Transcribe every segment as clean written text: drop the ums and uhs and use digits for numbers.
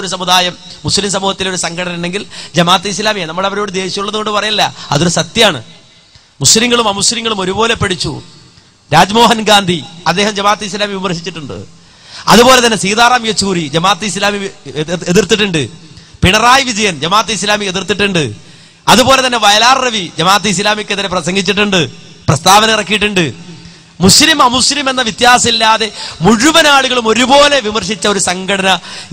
ഒരു സമുദായം, മുസ്ലിം സമൂഹത്തിലെ ഒരു സംഘടന ഉണ്ടെങ്കിൽ ജമാഅത്തെ ഇസ്ലാമിയ. നമ്മൾ അവരോട് ദേഷ്യമുള്ളത് കൊണ്ട് പറയല്ല, അതൊരു സത്യമാണ്. മുസ്ലിങ്ങളും അമുസ്ലിങ്ങളും ഒരുപോലെ പഠിച്ചു. രാജ്മോഹൻ ഗാന്ധി അദ്ദേഹം ജമാഅത്തെ ഇസ്ലാമി വിമർശിച്ചിട്ടുണ്ട്. അതുപോലെ തന്നെ സീതാറാം യെച്ചൂരി ജമാഅത്തെ ഇസ്ലാമി എതിർത്തിട്ടുണ്ട്. പിണറായി വിജയൻ ജമാഅത്തെ ഇസ്ലാമി എതിർത്തിട്ടുണ്ട്. അതുപോലെ തന്നെ വയലാർ രവി ജമാഅത്തെ ഇസ്ലാമിക്കെതിരെ പ്രസംഗിച്ചിട്ടുണ്ട്, പ്രസ്താവന ഇറക്കിയിട്ടുണ്ട്. മുസ്ലിം അമുസ്ലിം എന്ന വ്യത്യാസമില്ലാതെ മുഴുവൻ ആളുകളും ഒരുപോലെ വിമർശിച്ച ഒരു സംഘടന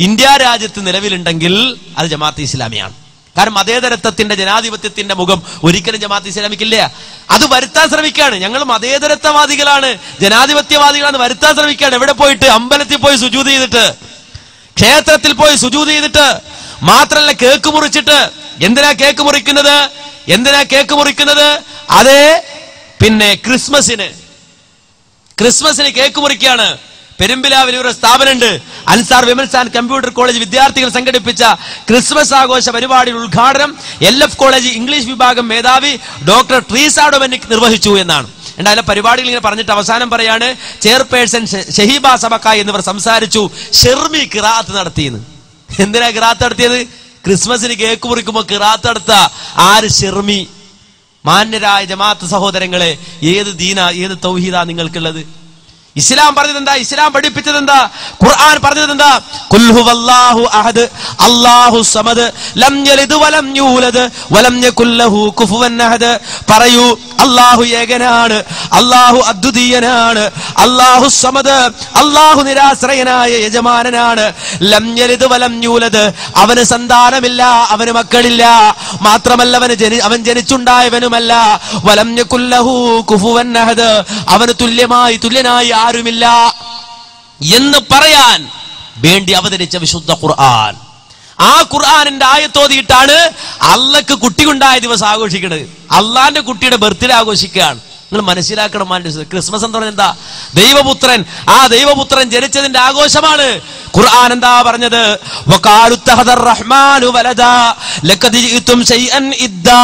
ഇന്ത്യ രാജ്യത്ത് നിലവിലുണ്ടെങ്കിൽ അത് ജമാഅത്തെ ഇസ്ലാമിയാണ്. കാരണം മതേതരത്വത്തിന്റെ ജനാധിപത്യത്തിന്റെ മുഖം ഒരിക്കലും ജമാഅത്തെ ഇസ്ലാമിക്കില്ല. അത് വരുത്താൻ ശ്രമിക്കുകയാണ്. ഞങ്ങൾ മതേതരത്വവാദികളാണ്, ജനാധിപത്യവാദികളാണ് വരുത്താൻ ശ്രമിക്കുകയാണ്. എവിടെ പോയിട്ട്? അമ്പലത്തിൽ പോയി സുജൂദ് ചെയ്തിട്ട്, ക്ഷേത്രത്തിൽ പോയി സുജൂദ് ചെയ്തിട്ട്, മാത്രല്ല കേക്ക് മുറിച്ചിട്ട്. എന്തിനാ കേക്ക് മുറിക്കുന്നത്? എന്തിനാ കേക്ക് മുറിക്കുന്നത്? അതേ പിന്നെ ക്രിസ്മസിന് കേക്ക് മുറിക്കുകയാണ്. പെരുമ്പിലാവിൽ ഒരു സ്ഥാപനമുണ്ട്, Ansar women's and computer college വിദ്യാർത്ഥികൾ സംഘടിപ്പിച്ച ക്രിസ്മസ് ആഘോഷ പരിപാടിയുടെ ഉദ്ഘാടനം LF കോളേജ് ഇംഗ്ലീഷ് വിഭാഗം മേധാവി ഡോക്ടർ ട്രീസ ഡൊമിനിക് നിർവഹിച്ചു എന്നാണ്. എന്തായാലും പരിപാടികൾ ഇങ്ങനെ പറഞ്ഞിട്ട് അവസാനം പറയാണ്, ചെയർപേഴ്സൺ ഷഹീബ സബക്കായി എന്നിവർ സംസാരിച്ചു. ഷെർമി ഖിറാഅത്ത് നടത്തിയെന്ന്. എന്തിനാ ഖിറാഅത്ത് നടത്തിയത്? ക്രിസ്മസിന് കേക്ക് മുറിക്കുമ്പോൾ ഖിറാഅത്ത് നടത്ത ആര്? ഷെർമി. മാന്യരായ ജമാഅത്ത് സഹോദരങ്ങളെ, ഏത് ദീനാ, ഏത് തൗഹീദാ നിങ്ങൾക്കുള്ളത്? ഇസ്ലാം പറഞ്ഞത് എന്താ? ഇസ്ലാം പഠിപ്പിച്ചത് എന്താ? ഖുർആൻ പറഞ്ഞത് എന്താ? ഖുൽ ഹുവല്ലാഹു അഹദ് അല്ലാഹു സമദ് ലം യലിദ് വലം യൂലദ് വലം യകുൽ ലഹു കുഫുവൻ അഹദ്. പറയൂ, അല്ലാഹു ഏകനാണ്, അല്ലാഹു അദ്വിതീയനാണ്, അല്ലാഹു സമദ്, അല്ലാഹു നിരാശ്രയനായ യജമാനനാണ്. ലം യലിദ് വലം യൂലദ്, അവന് സന്താനമില്ല, അവന് മക്കളില്ല. മാത്രമല്ല അവൻ ജനിച്ചുണ്ടായവനുമല്ല. വലം യകുൽ ലഹു കുഫുവൻ അഹദ്, അവന് തുല്യനായി ആരുമില്ല എന്ന് പറയാൻ വേണ്ടി അവതരിച്ച വിശുദ്ധ ഖുർആൻ. ആ ഖുർആനിന്റെ ആയത്തോതിയിട്ടാണ് അള്ളക്ക് കുട്ടിയുണ്ടായ ദിവസം ആഘോഷിക്കുന്നത്. അള്ളാന്റെ കുട്ടിയുടെ ബർത്ത്ഡേ ആഘോഷിക്കുകയാണ്. നിങ്ങൾ മനസ്സിലാക്കണം. ക്രിസ്മസ് എന്ന് പറഞ്ഞാൽ എന്താ? ദൈവപുത്രൻ. ആ ദൈവപുത്രൻ ജനിച്ചതിന്റെ ആഘോഷമാണ്. ഖുർആൻ എന്താ പറഞ്ഞത്? വഖാലു തഖദർ റഹ്മാനു വലദാ ലഖദ് ജിഅതും ശൈഅൻ ഇദ്ദാ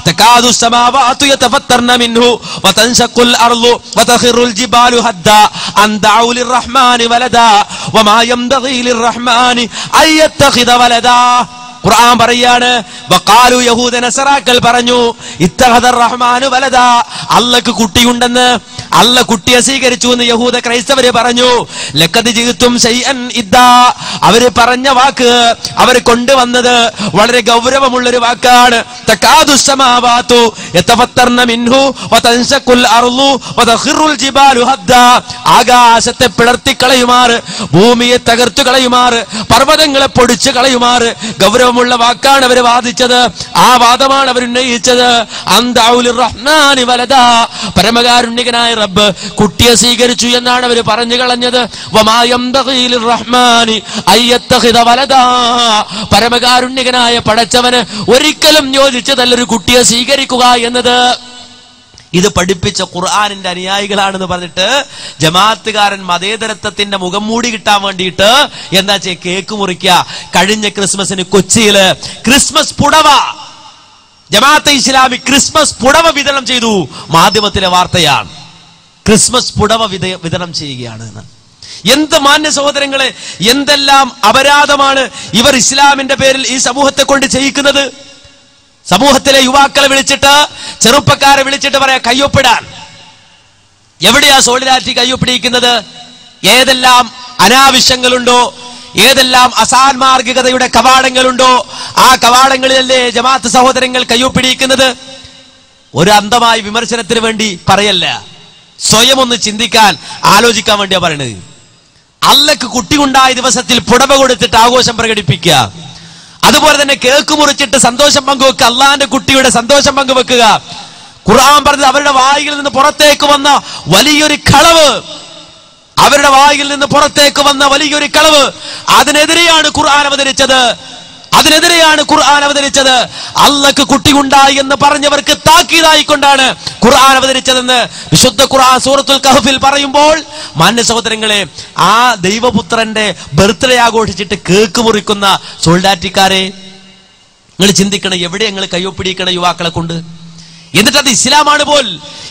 തകാദു സമാവാതു യതഫത്തർന മിൻഹു വതൻശഖുൽ അർളു വതഖിറുൽ ജിബാലു ഹദ്ദാ അൻ ദഉ ലിർറഹ്മാനി വലദാ വമാ യംബഗി ലിർറഹ്മാനി അയ്യത്തഖിദ വലദാ. ഖുർആൻ പറയാണ്, വഖാലു യഹൂദ നസറാക്കൾ പറഞ്ഞു, ഇത്തഖദർ റഹ്മാനു വലദാ, അല്ലാഹ്ക്ക് കുട്ടിയുണ്ടെന്ന്, അല്ലാഹ് കുട്ടിയെ സ്വീകരിച്ചു എന്ന് യഹൂദ ക്രൈസ്തവര് പറഞ്ഞു. ലഖദ് ജിഅതും ശൈഅൻ ഇദ്ദാ, അവര് പറഞ്ഞ വാക്ക്, അവര് കൊണ്ടുവന്നത് വളരെ ഗൗരവമുള്ളൊരു വാക്കാണ്. തകാദു സമാവാതു യതഫത്തർന മിൻഹു വതൻശഖുൽ അർളു വതഖിറുൽ ജിബാലു ഹദ്ദാ, ആകാശത്തെ പിളർത്തിക്കളയുമാറ്, ഭൂമിയെ തകർത്തു കളയുമാറ്, പർവ്വതങ്ങളെ പൊടിച്ചു കളയുമാറ് ഗൗരവമുള്ള വാക്കാണ് അവർ വാദിച്ചത്. ആ വാദമാണ് അവർ ഉന്നയിച്ചത്. റഹ്മാനി വലദാ, പരമകാരുണ്യകനായ റബ്ബ് കുട്ടിയെ സ്വീകരിച്ചു എന്നാണ് അവർ പറഞ്ഞു കളഞ്ഞത്. പരമകാരുണ്യകനായ പടച്ചവന് ഒരിക്കലും യോജിച്ചതല്ലൊരു കുട്ടിയെ സ്വീകരിക്കുക എന്നത്. ഇത് പഠിപ്പിച്ച ഖുർആനിന്റെ അനുയായികളാണെന്ന് പറഞ്ഞിട്ട് ജമാഅത്തുകാരൻ മതേതരത്വത്തിന്റെ മുഖം മൂടി കിട്ടാൻ വേണ്ടിയിട്ട് എന്താ ചെയ്യുക? കേക്ക് മുറിക്കുക. കഴിഞ്ഞ ക്രിസ്മസിന് കൊച്ചിയില് ക്രിസ്മസ് പുടവ, ജമാഅത്തെ ഇസ്ലാമി ക്രിസ്മസ് പുടവ വിതരണം ചെയ്തു. മാധ്യമത്തിലെ വാർത്തയാണ്, ക്രിസ്മസ് പുടവ വിതരണം ചെയ്യുകയാണ് എന്ന്. എന്ത് മാന്യ സഹോദരങ്ങളെ, എന്തെല്ലാം അപരാധമാണ് ഇവർ ഇസ്ലാമിന്റെ പേരിൽ ഈ സമൂഹത്തെ കൊണ്ട് ചെയ്യിക്കുന്നത്. സമൂഹത്തിലെ യുവാക്കളെ വിളിച്ചിട്ട്, ചെറുപ്പക്കാരെ വിളിച്ചിട്ട് പറയാ കയ്യൊപ്പിടാൻ. എവിടെയാ സോളിഡാരിറ്റി കയ്യൊപ്പിടിക്കുന്നത്? ഏതെല്ലാം അനാവശ്യങ്ങളുണ്ടോ, ഏതെല്ലാം അസാൻമാർഗികതയുടെ കവാടങ്ങളുണ്ടോ, ആ കവാടങ്ങളിലല്ലേ ജമാഅത്ത് സഹോദരങ്ങൾ കയ്യൊപ്പിടിക്കുന്നത്. ഒരു അന്ധമായ വിമർശനത്തിന് വേണ്ടി പറയല്ല, സ്വയം ഒന്ന് ചിന്തിക്കാൻ, ആലോചിക്കാൻ വേണ്ടിയാ പറയണത്. അള്ളക്ക് കുട്ടിയുണ്ടായ ദിവസത്തിൽ പുടവ കൊടുത്തിട്ട് ആഘോഷം പ്രകടിപ്പിക്കുക. അതുപോലെ തന്നെ കേക്ക് മുറിച്ചിട്ട് സന്തോഷം പങ്കുവെക്കുക, അള്ളാന്റെ കുട്ടിയുടെ സന്തോഷം പങ്കുവെക്കുക. ഖുർആൻ പറഞ്ഞത് അവരുടെ വായിൽ നിന്ന് പുറത്തേക്ക് വന്ന വലിയൊരു കളവ്, അവരുടെ വായിൽ നിന്ന് പുറത്തേക്ക് വന്ന വലിയൊരു കളവ്, അതിനെതിരെയാണ് ഖുർആൻ അവതരിച്ചത്. അതിനെതിരെയാണ് ഖുർആൻ അവതരിച്ചത്. അള്ളക്ക് കുട്ടിയുണ്ടായി എന്ന് പറഞ്ഞവർക്ക് താക്കീതായിക്കൊണ്ടാണ് ഖുർആൻ അവതരിച്ചതെന്ന് വിശുദ്ധ ഖുർആൻ സൂറത്തുൽ കഹ്ഫിൽ പറയുമ്പോൾ, മാന്യ സഹോദരങ്ങളെ, ആ ദൈവപുത്രന്റെ ബർത്ത്ഡേ ആഘോഷിച്ചിട്ട് കേക്ക് മുറിക്കുന്ന സോൾഡാറ്റിക്കാരെ നിങ്ങൾ ചിന്തിക്കണം, എവിടെ നിങ്ങൾ കയ്യൊപ്പിടിക്കണ യുവാക്കളെ കൊണ്ട്? എന്നിട്ട് അത് ഇസ്ലാമാണ് പോൽ,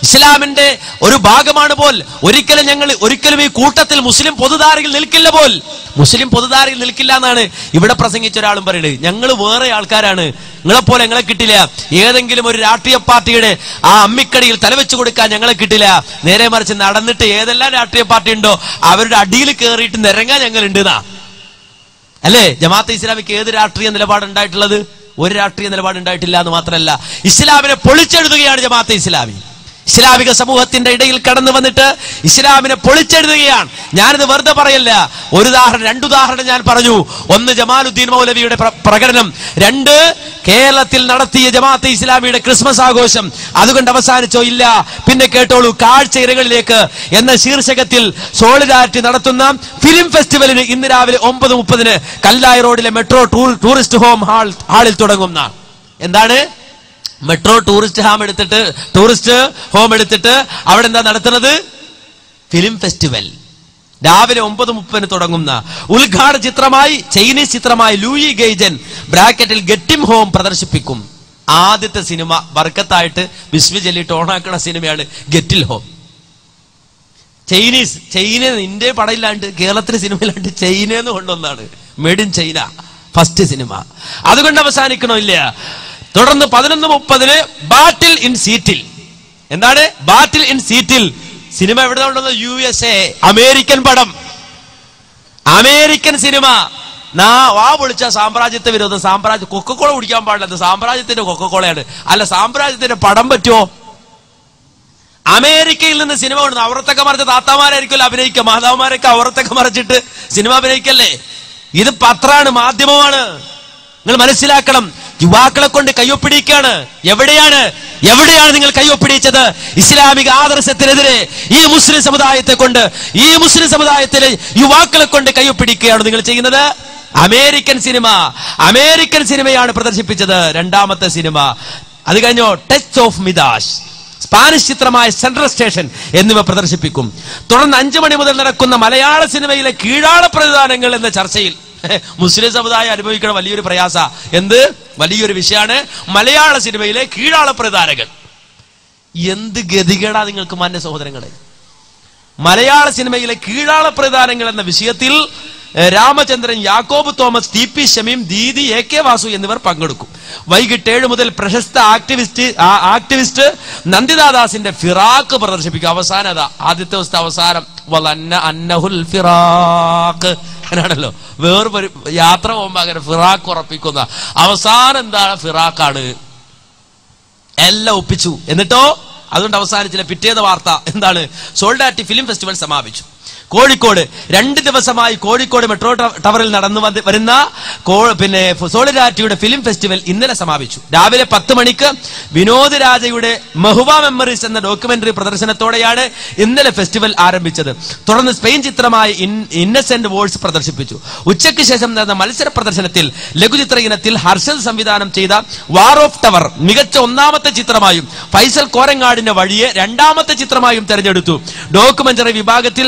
ഇസ്ലാമിന്റെ ഒരു ഭാഗമാണ് പോൽ. ഒരിക്കലും ഈ കൂട്ടത്തിൽ മുസ്ലിം പൊതുധാരയിൽ നിൽക്കില്ല പോൽ. മുസ്ലിം പൊതുധാരയിൽ നിൽക്കില്ല എന്നാണ് ഇവിടെ പ്രസംഗിച്ച ഒരാളും പറയുന്നത്. ഞങ്ങൾ വേറെ ആൾക്കാരാണ്, നിങ്ങളെപ്പോലെ ഞങ്ങളെ കിട്ടില്ല. ഏതെങ്കിലും ഒരു രാഷ്ട്രീയ പാർട്ടിയുടെ ആ അമ്മിക്കടിയിൽ തലവെച്ചു കൊടുക്കാൻ ഞങ്ങളെ കിട്ടില്ല. നേരെ മറിച്ച് നടന്നിട്ട് ഏതെല്ലാം രാഷ്ട്രീയ പാർട്ടി ഉണ്ടോ അവരുടെ അടിയിൽ കയറിയിട്ട് നിരങ്ങാൻ ഞങ്ങൾ ഉണ്ട് എന്നാ അല്ലേ? ജമാഅത്തെ ഇസ്ലാമിക്ക് ഏത് രാഷ്ട്രീയ നിലപാടുണ്ടായിട്ടുള്ളത്? ഒരു രാഷ്ട്രീയ നിലപാടുണ്ടായിട്ടില്ല എന്ന് മാത്രമല്ല, ഇസ്ലാമിനെ പൊളിച്ചെഴുതുകയാണ് ജമാഅത്തെ ഇസ്ലാമി. ഇസ്ലാമിക സമൂഹത്തിന്റെ ഇടയിൽ കടന്നു വന്നിട്ട് ഇസ്ലാമിനെ പൊളിച്ചെഴുതുകയാണ്. ഞാനിത് വെറുതെ പറയല്ല. രണ്ടുദാഹരണം ഞാൻ പറഞ്ഞു. ഒന്ന്, ജമാലുദ്ദീൻ മൗലവിയുടെ പ്രകടനം. രണ്ട്, കേരളത്തിൽ നടത്തിയ ജമാഅത്തെ ഇസ്ലാമിയുടെ ക്രിസ്മസ് ആഘോഷം. അതുകൊണ്ട് അവസാനിച്ചോ? ഇല്ല. പിന്നെ കേട്ടോളൂ, കാഴ്ച ഇരകളിലേക്ക് എന്ന ശീർഷകത്തിൽ സോളിഡാരിറ്റി നടത്തുന്ന ഫിലിം ഫെസ്റ്റിവലിന് ഇന്ന് രാവിലെ 9:30 കല്ലായി റോഡിലെ മെട്രോ ടൂറിസ്റ്റ് ഹാളിൽ തുടങ്ങുന്ന എന്താണ്? മെട്രോ ടൂറിസ്റ്റ് ഹോം എടുത്തിട്ട് അവിടെ എന്താ നടത്തുന്നത്? Film festival. രാവിലെ 9:30 തുടങ്ങുന്ന ഉദ്ഘാടന ചിത്രമായി ചൈനീസ് ചിത്രമായി ലൂയി ഗെയ്ജൻ ബ്രാക്കറ്റിൽ ഗെറ്റിം ഹോം പ്രദർശിപ്പിക്കും. ആദ്യത്തെ സിനിമ ബർക്കത്തായിട്ട് വിസ്മി ചൊല്ലിട്ട് ഓണാക്കുന്ന സിനിമയാണ് ഗെറ്റിൽ ഹോം. ചൈന ഇന്ത്യ പടയില്ലാണ്ട് കേരളത്തിലെ സിനിമയിലാണ്ട് ചൈനന്ന് കൊണ്ടുവന്നാണ്. Made in China first cinema. അതുകൊണ്ട് അവസാനിക്കണോ? ഇല്ല. തുടർന്ന് 11:30 ബാറ്റിൽ ഇൻ സീറ്റിൽ. എന്താണ് ബാറ്റിൽ ഇൻ സീറ്റിൽ? സിനിമ എവിടെ കൊണ്ടുവന്നത്? USA, അമേരിക്കൻ പടം, അമേരിക്കൻ സിനിമ. വാ പൊളിച്ച സാമ്രാജ്യത്തെ വിരോധം. കൊക്കക്കോള കുടിക്കാൻ പാടില്ല, അത് സാമ്രാജ്യത്തിന്റെ കൊക്കക്കോളയാണ്. അല്ല, സാമ്രാജ്യത്തിന്റെ പടം പറ്റുമോ? അമേരിക്കയിൽ നിന്ന് സിനിമ കൊണ്ടുവന്നു. അവറത്തൊക്കെ മറിച്ച താത്താമാരായിരിക്കുമല്ലോ അഭിനയിക്കുക. മാതാവുമാരൊക്കെ അവറത്തൊക്കെ മറിച്ചിട്ട് സിനിമ അഭിനയിക്കല്ലേ? ഇത് പത്രമാണ്, മാധ്യമമാണ്. നിങ്ങൾ മനസ്സിലാക്കണം. യുവാക്കളെ കൊണ്ട് കയ്യൊപ്പിടിക്കുകയാണ്. എവിടെയാണ് നിങ്ങൾ കയ്യൊപ്പിടിച്ചത്? ഇസ്ലാമിക ആദർശത്തിനെതിരെ ഈ മുസ്ലിം സമുദായത്തെ കൊണ്ട്, ഈ മുസ്ലിം സമുദായത്തിലെ യുവാക്കളെ കൊണ്ട് കയ്യൊപ്പിടിക്കുകയാണ് നിങ്ങൾ ചെയ്യുന്നത്. അമേരിക്കൻ സിനിമയാണ് പ്രദർശിപ്പിച്ചത്. രണ്ടാമത്തെ സിനിമ. അത് കഴിഞ്ഞോ ടച്ച് ഓഫ് മിദാഷ്, സ്പാനിഷ് ചിത്രമായ സെൻട്രൽ സ്റ്റേഷൻ എന്നിവ പ്രദർശിപ്പിക്കും. തുടർന്ന് 5 മണി മുതൽ നടക്കുന്ന മലയാള സിനിമയിലെ കീഴാള പ്രതിദാനങ്ങൾ എന്ന ചർച്ചയിൽ മുസ്ലിം സമുദായം അനുഭവിക്കുന്ന വലിയൊരു പ്രയാസ, വലിയൊരു വിഷയമാണ് മലയാള സിനിമയിലെ കീഴാള പ്രതിദാനങ്ങൾ. എന്ത് ഗതികേടാ നിങ്ങൾക്ക് മാന്യ സഹോദരങ്ങളെ! മലയാള സിനിമയിലെ കീഴാള പ്രതിദാനങ്ങൾ എന്ന വിഷയത്തിൽ രാമചന്ദ്രൻ, യാക്കോബ് തോമസ്, TP ഷമീം, ദീദി, AK വാസു എന്നിവർ പങ്കെടുക്കും. വൈകിട്ട് 7 മുതൽ പ്രശസ്ത ആക്ടിവിസ്റ്റ് നന്ദിതാദാസിന്റെ ഫിറാക്ക് പ്രദർശിപ്പിക്കും. ആദ്യത്തെ ദിവസത്തെ അവസാനം അന്നഹുൽ ഫിറാക്ക് അങ്ങനെയാണല്ലോ. വേറെ യാത്ര പോകുമ്പോ അങ്ങനെ ഫിറാക്ക് ഉറപ്പിക്കുന്ന അവസാനം എന്താണ്? ഫിറാക്കാണ്. എല്ലാം ഒപ്പിച്ചു. എന്നിട്ടോ അതുകൊണ്ട് അവസാനിച്ചില്ല. പിറ്റേന്ന് വാർത്ത എന്താണ്? സോൾഡാറ്റി ഫിലിം ഫെസ്റ്റിവൽ സമാപിച്ചു. കോഴിക്കോട് 2 ദിവസമായി കോഴിക്കോട് മെട്രോ ടവറിൽ നടന്നു വരുന്ന സോളിഡാരിറ്റിയുടെ ഫിലിം ഫെസ്റ്റിവൽ ഇന്നലെ സമാപിച്ചു. രാവിലെ 10 മണിക്ക് വിനോദ് രാജയുടെ മഹുവ മെമ്മറീസ് എന്ന ഡോക്യുമെന്ററി പ്രദർശനത്തോടെയാണ് ഇന്നലെ ഫെസ്റ്റിവൽ ആരംഭിച്ചത്. തുടർന്ന് സ്പെയിൻ ചിത്രമായ ഇന്നസെന്റ് വോൾസ് പ്രദർശിപ്പിച്ചു. ഉച്ചയ്ക്ക് ശേഷം നടന്ന മത്സര പ്രദർശനത്തിൽ ലഘുചിത്ര ഇനത്തിൽ ഹർഷൽ സംവിധാനം ചെയ്ത വാർ ഓഫ് ടവർ മികച്ച 1ാമത്തെ ചിത്രമായും ഫൈസൽ കോരങ്ങാടിന്റെ വഴിയെ 2ാമത്തെ ചിത്രമായും തെരഞ്ഞെടുത്തു. ഡോക്യുമെന്ററി വിഭാഗത്തിൽ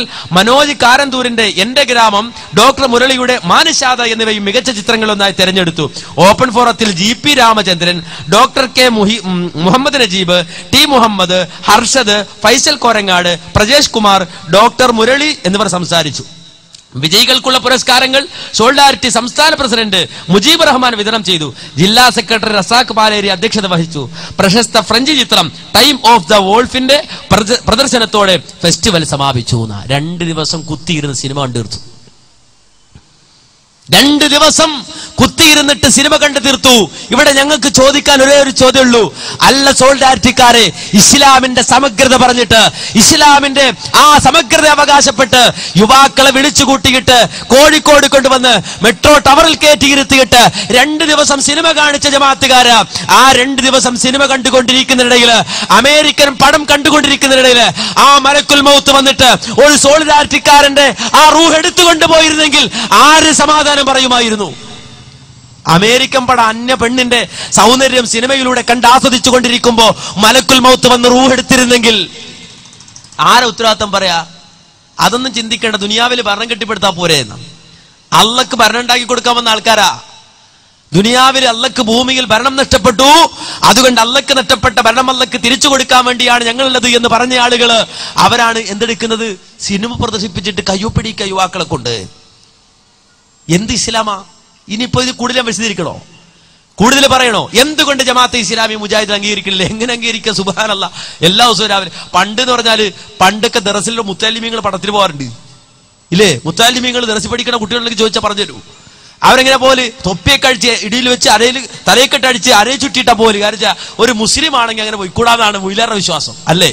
മനോജ് കാരന്തൂരിന്റെ എന്റെ ഗ്രാമം, ഡോക്ടർ മുരളിയുടെ മാനുഷാദ എന്നിവയും മികച്ച ചിത്രങ്ങളൊന്നായി തെരഞ്ഞെടുത്തു. ഓപ്പൺ ഫോറത്തിൽ GP Ramachandran, doctor K Muhammad Najeeb, T Muhammad, Harshad, Faisal Korangad, Prajesh Kumar, doctor Murali എന്നിവർ സംസാരിച്ചു. വിജയികൾക്കുള്ള പുരസ്കാരങ്ങൾ സോൾഡാരിറ്റി സംസ്ഥാന പ്രസിഡന്റ് മുജീബ് റഹ്മാൻ വിതരണം ചെയ്തു. ജില്ലാ സെക്രട്ടറി റസാഖ് പാലേരി അധ്യക്ഷത വഹിച്ചു. പ്രശസ്ത ഫ്രഞ്ച് ചിത്രം ടൈം ഓഫ് ദ വോൾഫിന്റെ പ്രദർശനത്തോടെ ഫെസ്റ്റിവൽ സമാപിച്ചു. 2 ദിവസം കുത്തിയിരുന്ന് സിനിമ കണ്ടു തീർത്തു. 2 ദിവസം കുത്തിയിരുന്നിട്ട് സിനിമ കണ്ടു തീർത്തു. ഇവിടെ ഞങ്ങൾക്ക് ചോദിക്കാൻ ഒരേ ഒരു ചോദ്യമുള്ളൂ. അല്ല സോൾഡാരിറ്റിക്കാരെ, ഇസ്ലാമിന്റെ സമഗ്രത പറഞ്ഞിട്ട്, ഇസ്ലാമിന്റെ ആ സമഗ്രത അവകാശപ്പെട്ട് യുവാക്കളെ വിളിച്ചു കൂട്ടിയിട്ട് കോഴിക്കോട് കൊണ്ടുവന്ന് മെട്രോ ടവറിൽ കയറ്റിയിരുത്തിയിട്ട് 2 ദിവസം സിനിമ കാണിച്ച ജമാഅത്തുകാര്, ആ 2 ദിവസം സിനിമ കണ്ടുകൊണ്ടിരിക്കുന്നതിനിടയിൽ, അമേരിക്കൻ പടം കണ്ടുകൊണ്ടിരിക്കുന്നതിനിടയിൽ ആ മലക്കുൽ മൗത്ത് വന്നിട്ട് ഒരു സോൾഡാരിറ്റിക്കാരന്റെ ആ റൂഹ് എടുത്തുകൊണ്ട് പോയിരുന്നെങ്കിൽ ആര് സമാധാനം പറയുമായിരുന്നു? അമേരിക്കൻ പടം അന്യ പെണ്ണിന്റെ സൗന്ദര്യം സിനിമയിലൂടെ കണ്ട് ആസ്വദിച്ചു കൊണ്ടിരിക്കുമ്പോ മലക്കുൽ മൗത്ത് വന്ന് റൂഹ് എടുത്തിരുന്നെങ്കിൽ ആരാ ഉത്തരവാദിത്തം പറയാ? അതൊന്നും ചിന്തിക്കേണ്ട. ദുനിയാവിൽ ഭരണം കെട്ടിപ്പടുത്താ പോരെ എന്ന്. അള്ളക്ക് ഭരണം ഉണ്ടാക്കി കൊടുക്കാൻ വന്ന ആൾക്കാരാ. ദുനിയാവിൽ അള്ളക്ക് ഭൂമിയിൽ ഭരണം നഷ്ടപ്പെട്ടു, അതുകൊണ്ട് അള്ളക്ക് നഷ്ടപ്പെട്ട ഭരണം അള്ളക്ക് തിരിച്ചു കൊടുക്കാൻ വേണ്ടിയാണ് ഞങ്ങളുള്ളത് എന്ന് പറഞ്ഞ ആളുകള് അവരാണ് എന്തെടുക്കുന്നത്? സിനിമ പ്രദർശിപ്പിച്ചിട്ട് കയ്യൊപ്പിടിക്ക യുവാക്കളെ കൊണ്ട്. എന്ത് ഇസ്ലാമാ? ഇനിയിപ്പോ ഇത് കൂടുതൽ വിശദീകരിക്കണോ? കൂടുതൽ പറയണോ? എന്തുകൊണ്ട് ജമാഅത്തെ ഇസ്ലാമി മുജാഹിദ് അംഗീകരിക്കില്ല? എങ്ങനെ അംഗീകരിക്കുക? സുബ്ഹാനല്ലാഹ്. എല്ലാ ദിവസവും രാവിലെ പണ്ട് എന്ന് പറഞ്ഞാല് പണ്ടൊക്കെ ദറസിലെ മുത്തല്ലിമീങ്ങൾ പടത്തിന് പോകാറുണ്ട് ഇല്ലേ? മുത്തല്ലിമീങ്ങൾ ദറസിൽ പഠിക്കണ കുട്ടികളിലേക്ക് ചോദിച്ചാൽ പറഞ്ഞു തരൂ. അവരെങ്ങനെ പോലെ തൊപ്പിയൊക്കെ അടിച്ച് ഇടിയിൽ വെച്ച് അരയിൽ തലയൊക്കെട്ട് അടിച്ച് അരയിൽ ചുറ്റിയിട്ട പോലെ. കാരണം ഒരു മുസ്ലിം ആണെങ്കിൽ അങ്ങനെ പോയിക്കൂടാന്നാണ് മുയിലാറുടെ വിശ്വാസം അല്ലേ?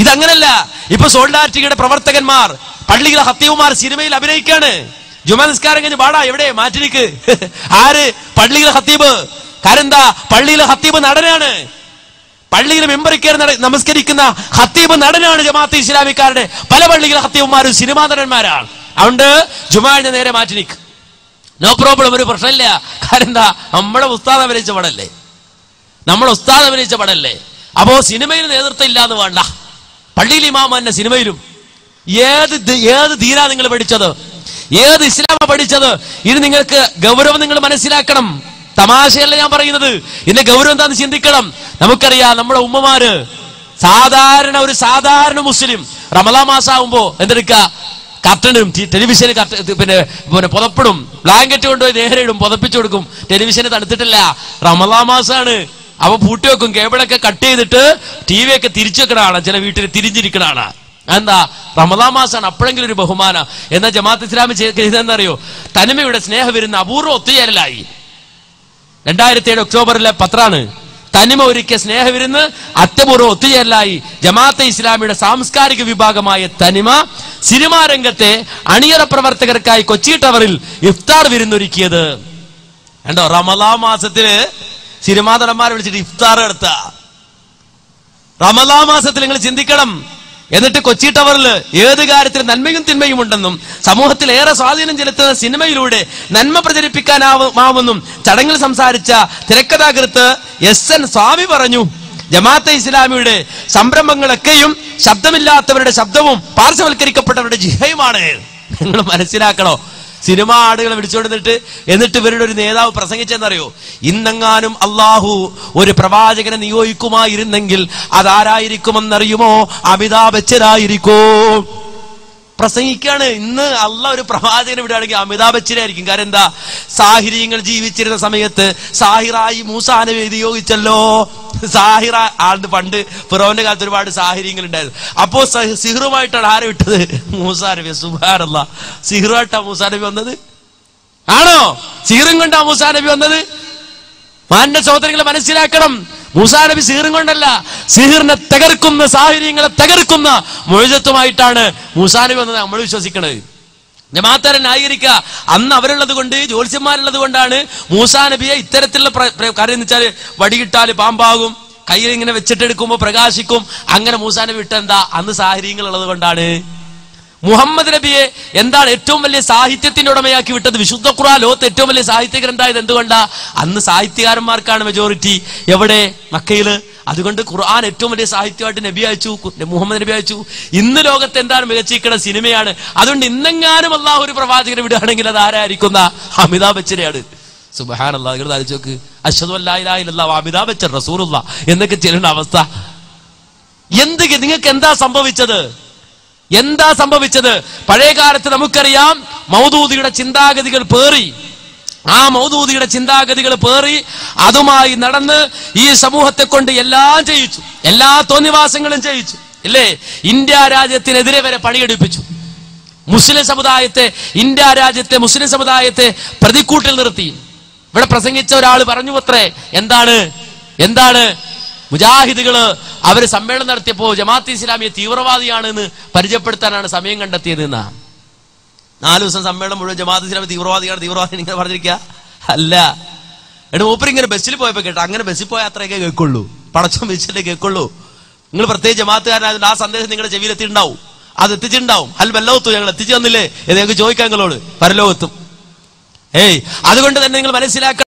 ഇതങ്ങനല്ല. ഇപ്പൊ സോൾഡാർട്ടിയുടെ പ്രവർത്തകന്മാർ, പള്ളിയിലെ ഹത്തീവുമാർ സിനിമയിൽ അഭിനയിക്കാണ്. ജുമാ നിസ്കാരം കഴിഞ്ഞ് പാടാ എവിടെ മാറ്റിനിക്ക്. ആര്? പള്ളിയിലെ ഹത്തീബ്. കാരണം എന്താ? പള്ളിയിലെ ഹത്തീബ് നടനാണ്. പള്ളിയിലെ മെമ്പർ കയറി നമസ്കരിക്കുന്ന ഹത്തീബ് നടനാണ്. ജമാഅത്തെ ഇസ്ലാമിക്കാരുടെ പല പള്ളിയിലെ ഹത്തീബുമാരും സിനിമാ നടന്മാരാണ്. അതുകൊണ്ട് ജുമാഴിന് നേരെ മാറ്റിനിക്ക്, നോ പ്രോബ്ലം, ഒരു പ്രശ്നമില്ല. കാരണം എന്താ? നമ്മുടെ ഉസ്താദ് അഭിനയിച്ച പടല്ലേ, നമ്മുടെ ഉസ്താദ് അഭിനയിച്ച പടല്ലേ. അപ്പോ സിനിമയിൽ നേതൃത്വം ഇല്ലാന്ന് വേണ്ട. പള്ളിയിൽ ഇമാം തന്നെ സിനിമയിലും. ഏത് ദീനാ നിങ്ങൾ പഠിച്ചത്? ഏത് ഇസ്ലാമാ പഠിച്ചത്? ഇത് നിങ്ങൾക്ക് ഗൗരവം നിങ്ങൾ മനസ്സിലാക്കണം. തമാശയല്ല ഞാൻ പറയുന്നത്. ഇതിന്റെ ഗൗരവം എന്താന്ന് ചിന്തിക്കണം. നമുക്കറിയാം നമ്മുടെ ഉമ്മമാര് ഒരു സാധാരണ മുസ്ലിം റമളാൻ മാസമാകുമ്പോ എന്തെടുക്കുക? കർട്ടനും ടെലിവിഷന് പിന്നെ പുതപ്പിടും, ബ്ലാങ്കറ്റ് കൊണ്ടുപോയി നേരെ ഇടും, പുതപ്പിച്ചു കൊടുക്കും. ടെലിവിഷന് തണുത്തിട്ടില്ല, റമളാൻ മാസമാണ്. അപ്പൊ പൂട്ടി വെക്കും, കേബിളൊക്കെ കട്ട് ചെയ്തിട്ട് ടി വി ഒക്കെ തിരിച്ചു വെക്കണാണ്. ചില വീട്ടിൽ തിരിഞ്ഞിരിക്കണാണ്. എന്താ? റമളാൻ മാസമാണ്, അപ്പോഴെങ്കിലും ഒരു ബഹുമാനം. എന്നാൽ ജമാഅത്ത് ഇസ്ലാമി ചെയ്തെന്നറിയോ? തനിമയുടെ സ്നേഹവിരുന്ന് അപൂർവ ഒത്തുചേരലായി. 2007 ഒക്ടോബറിലെ പത്രാണ്. തനിമ ഒരുക്കിയ സ്നേഹവിരുന്ന് അത്യപൂർവ്വം ഒത്തുചേരലായി. ജമാഅത്തെ ഇസ്ലാമിയുടെ സാംസ്കാരിക വിഭാഗമായ തനിമ സിനിമാ രംഗത്തെ അണിയറ പ്രവർത്തകർക്കായി കൊച്ചി ടവറിൽ ഇഫ്താർ വിരുന്നൊരുക്കിയത് കണ്ടോ? റമളാൻ മാസത്തില് സിനിമാ നടന്മാരെ വിളിച്ചിട്ട് ഇഫ്താർ നടത്ത. റമളാൻ മാസത്തിൽ നിങ്ങൾ ചിന്തിക്കണം. എന്നിട്ട് കൊച്ചി ടവറിൽ ഏത് കാര്യത്തിൽ നന്മയും തിന്മയും ഉണ്ടെന്നും സമൂഹത്തിൽ ഏറെ സ്വാധീനം ചെലുത്തുന്ന സിനിമയിലൂടെ നന്മ പ്രചരിപ്പിക്കാനാവുമെന്നും ചടങ്ങിൽ സംസാരിച്ച തിരക്കഥാകൃത്ത് SN സ്വാമി പറഞ്ഞു. ജമാഅത്തെ ഇസ്ലാമിയുടെ സംരംഭങ്ങളൊക്കെയും ശബ്ദമില്ലാത്തവരുടെ ശബ്ദവും പാർശ്വവൽക്കരിക്കപ്പെട്ടവരുടെ ജിഹയുമാണ്. നിങ്ങൾ മനസ്സിലാക്കണോ? സിനിമാ ആടുകളെ വിളിച്ചുകൊണ്ടിട്ട് എന്നിട്ട് ഇവരുടെ ഒരു നേതാവ് പ്രസംഗിച്ചെന്നറിയോ? ഇന്നെങ്ങാനും അള്ളാഹു ഒരു പ്രവാചകനെ നിയോഗിക്കുമായിരുന്നെങ്കിൽ അതാരായിരിക്കുമെന്നറിയുമോ? അമിതാഭ് ബച്ചനായിരിക്കും. പ്രസംഗിക്കാണ്. ഇന്ന് അള്ളാഹ് ഒരു പ്രവാചകനെ വിടുകയാണെങ്കിൽ അമിതാഭ് ബച്ചനായിരിക്കും. കാരണം എന്താ? സാഹിര്യങ്ങൾ ജീവിച്ചിരുന്ന സമയത്ത് സാഹിറായി മൂസാ നബി നിയോഗിച്ചല്ലോ. സാഹിറ ആണ്ട് പണ്ട് ഫിറോന്റെ കാലത്ത് ഒരുപാട് സാഹിര്യങ്ങൾ ഉണ്ടായിരുന്നു. അപ്പോ സിഹറുമായിട്ടാണ് ആരെ വിട്ടത്? മൂസാ നബി. സുബ്ഹാനല്ലാഹ്. സിഹറുമായിട്ടാ മൂസാ നബി വന്നത്? ആണോ? സിഹറും കൊണ്ടാ മൂസാ നബി വന്നത്? മാന്റെ സഹോദരങ്ങളെ മനസ്സിലാക്കണം. മൂസാ നബി സിഹറും കൊണ്ടല്ല, സിഹറിനെ തകർക്കുന്ന, സാഹിര്യങ്ങളെ തകർക്കുന്ന മുഅ്ജിസത്തുമായിട്ടാണ് മൂസാ നബി വന്നത്. നമ്മൾ വിശ്വസിക്കണത്. ജമാഅത്തുകാരെ ന്യായീകരിക്കുക. അന്ന് അവരുള്ളത് കൊണ്ട്, ജ്യോത്സ്യന്മാരുള്ളത് കൊണ്ടാണ് മൂസാ നബിയെ ഇത്തരത്തിലുള്ള കാര്യം എന്ന് വെച്ചാൽ വടികിട്ടാല് പാമ്പാകും, കയ്യിൽ ഇങ്ങനെ വെച്ചിട്ടെടുക്കുമ്പോ പ്രകാശിക്കും. അങ്ങനെ മൂസാ നബി വിട്ടെന്താ? അന്ന് സാഹിര്യങ്ങൾ ഉള്ളത് കൊണ്ടാണ്. മുഹമ്മദ് നബിയെ എന്താണ് ഏറ്റവും വലിയ സാഹിത്യത്തിന്റെ ഉടമയാക്കി വിട്ടത്? വിശുദ്ധ ഖുർആൻ ലോകത്ത് ഏറ്റവും വലിയ സാഹിത്യ ഗ്രന്ഥായത് എന്തുകൊണ്ടാ? അന്ന് സാഹിത്യകാരന്മാർക്കാണ് മെജോറിറ്റി. എവിടെ? മക്കയില്. അതുകൊണ്ട് ഖുർആൻ ഏറ്റവും വലിയ സാഹിത്യമായിട്ട് നബി അയച്ചു, മുഹമ്മദ് നബി അയച്ചു. ഇന്ന് ലോകത്ത് എന്താണ് മികച്ചിരിക്കുന്ന സിനിമയാണ്. അതുകൊണ്ട് ഇന്നെങ്ങാനും അള്ളാഹു ഒരു പ്രവാചകനെ വിടുകയാണെങ്കിൽ അത് ആരായിരിക്കുന്ന? അമിതാഭ് ബച്ചനെയാണ്. സുബ്ഹാനല്ലാഹ്. നിങ്ങൾ ആലോചിച്ച് നോക്ക്. അശ്ഹദു അല്ലാ ഇലാഹ ഇല്ലല്ലാഹ് അമിതാഭ് ബച്ചൻ റസൂലുള്ളാഹ് എന്നൊക്കെ ചെല്ലുന്ന അവസ്ഥ. നിങ്ങൾക്ക് എന്താ സംഭവിച്ചത്? എന്താ സംഭവിച്ചത്? പഴയ കാലത്ത് നമുക്കറിയാം മൗദൂദിയുടെ ചിന്താഗതികൾ പേറി. ആ മൗദൂദിയുടെ ചിന്താഗതികൾ പേറി അതുമായി നടന്ന് ഈ സമൂഹത്തെ കൊണ്ട് എല്ലാം ചെയ്യിച്ചു, എല്ലാ തോന്നിവാസങ്ങളും ചെയ്യിച്ചു ഇല്ലേ? ഇന്ത്യ രാജ്യത്തിനെതിരെ വരെ പണിയെടുപ്പിച്ചു. മുസ്ലിം സമുദായത്തെ, ഇന്ത്യ രാജ്യത്തെ മുസ്ലിം സമുദായത്തെ പ്രതിക്കൂട്ടിൽ നിർത്തി. ഇവിടെ പ്രസംഗിച്ച ഒരാൾ പറഞ്ഞു അത്രേ, എന്താണ് മുജാഹിദുകള് അവര് സമ്മേളനം നടത്തിയപ്പോ ജമാഅത്തെ ഇസ്ലാമിയെ തീവ്രവാദിയാണെന്ന് പരിചയപ്പെടുത്താനാണ് സമയം കണ്ടെത്തിയത് എന്നാ. 4 ദിവസം സമ്മേളനം മുഴുവൻ ജമാഅത്തെ ഇസ്ലാമി തീവ്രവാദി ഇങ്ങനെ പറഞ്ഞിരിക്കുക അല്ല. എന്നിട്ട് മൂപ്പര് ഇങ്ങനെ ബസ്സിൽ പോയപ്പോ കേട്ടോ, അങ്ങനെ ബസ്സിൽ പോയ അത്രയൊക്കെ കേൾക്കുള്ളൂ, പടച്ചോൻ വെച്ചിട്ടേ കേൾക്കുള്ളൂ. നിങ്ങൾ പ്രത്യേകിച്ച് ജമാഅത്തുകാരനായതുകൊണ്ട് ആ സന്ദേശം നിങ്ങളുടെ ചെവിയിലെത്തിയിട്ടുണ്ടാവും, അത് എത്തിച്ചിട്ടുണ്ടാവും. അൽ ബല്ലൗത്തു, ഞങ്ങൾ എത്തിച്ചു തന്നില്ലേ എന്ന് ഞങ്ങൾക്ക് ചോദിക്കാൻ നിങ്ങളോട്. പരലോകത്തും. അതുകൊണ്ട് തന്നെ നിങ്ങൾ മനസ്സിലാക്കണം.